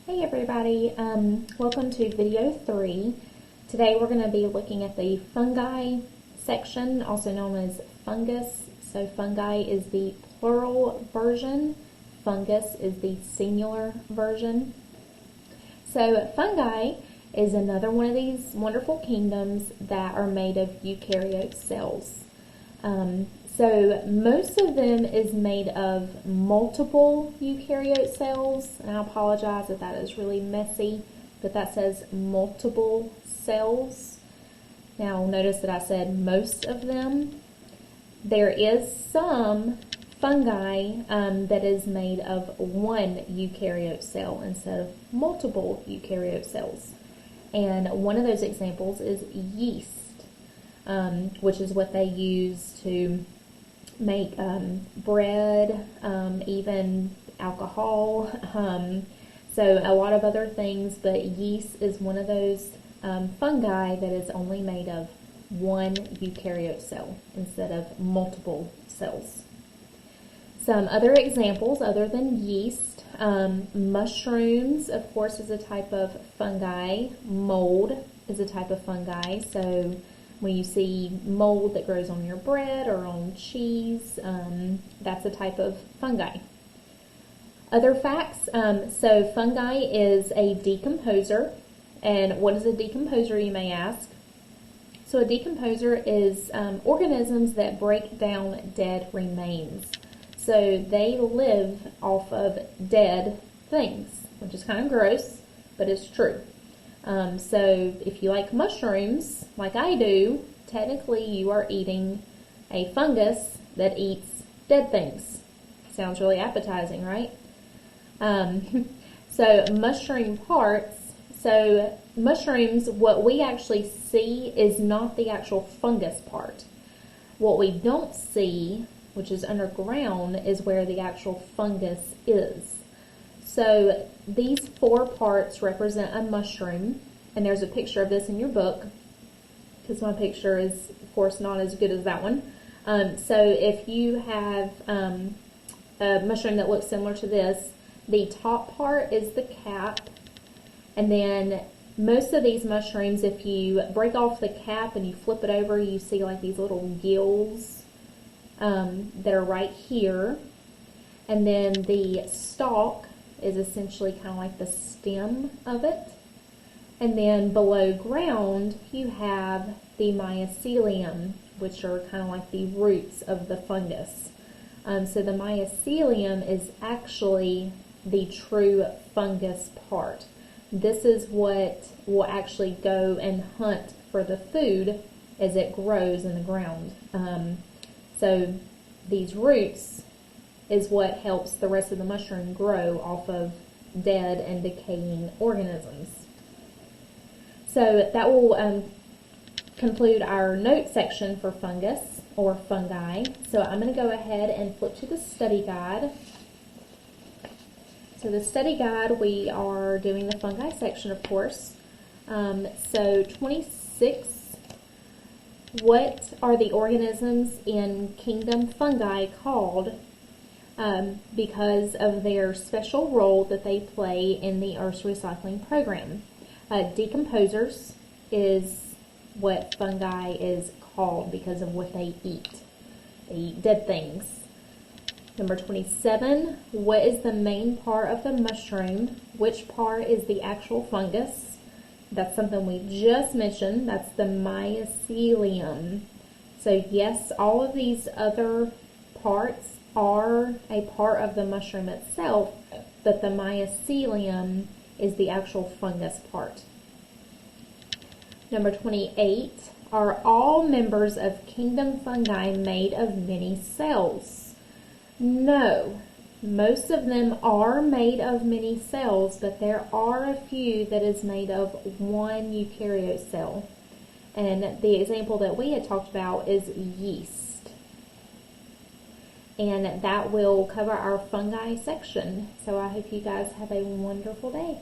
Hey everybody, welcome to video 3. Today we're going to be looking at the fungi section, also known as fungus. So fungi is the plural version, fungus is the singular version. So fungi is another one of these wonderful kingdoms that are made of eukaryote cells. So most of them is made of multiple eukaryote cells, and I apologize if that is really messy, but that says multiple cells. Now notice that I said most of them. There is some fungi that is made of one eukaryote cell instead of multiple eukaryote cells. And one of those examples is yeast, which is what they use to make bread, even alcohol, so a lot of other things, but yeast is one of those fungi that is only made of one eukaryote cell instead of multiple cells. Some other examples other than yeast, mushrooms, of course, is a type of fungi. Mold is a type of fungi, so when you see mold that grows on your bread or on cheese, that's a type of fungi. Other facts, so fungi is a decomposer. And what is a decomposer, you may ask? So a decomposer is organisms that break down dead remains. So they live off of dead things, which is kind of gross, but it's true. So if you like mushrooms, like I do, technically you are eating a fungus that eats dead things. Sounds really appetizing, right? So mushroom parts, so mushrooms, what we actually see is not the actual fungus part. What we don't see, which is underground, is where the actual fungus is. So these 4 parts represent a mushroom, and there's a picture of this in your book, because my picture is, of course, not as good as that one. So if you have a mushroom that looks similar to this, the top part is the cap, and then most of these mushrooms, if you break off the cap and you flip it over, you see like these little gills that are right here, and then the stalk is essentially kind of like the stem of it. And then below ground, you have the mycelium, which are kind of like the roots of the fungus. So the mycelium is actually the true fungus part. This is what will actually go and hunt for the food as it grows in the ground. So these roots is what helps the rest of the mushroom grow off of dead and decaying organisms. So that will conclude our note section for fungus or fungi. So I'm going to go ahead and flip to the study guide. So the study guide, we are doing the fungi section, of course. So 26, what are the organisms in kingdom fungi called? Because of their special role that they play in the Earth's recycling program. Decomposers is what fungi is called because of what they eat. They eat dead things. Number 27, what is the main part of the mushroom? Which part is the actual fungus? That's something we just mentioned. That's the mycelium. So yes, all of these other parts are a part of the mushroom itself, but the mycelium is the actual fungus part. Number 28, are all members of kingdom fungi made of many cells? No, most of them are made of many cells, but there are a few that is made of one eukaryote cell. And the example that we had talked about is yeast. And that will cover our fungi section. So I hope you guys have a wonderful day.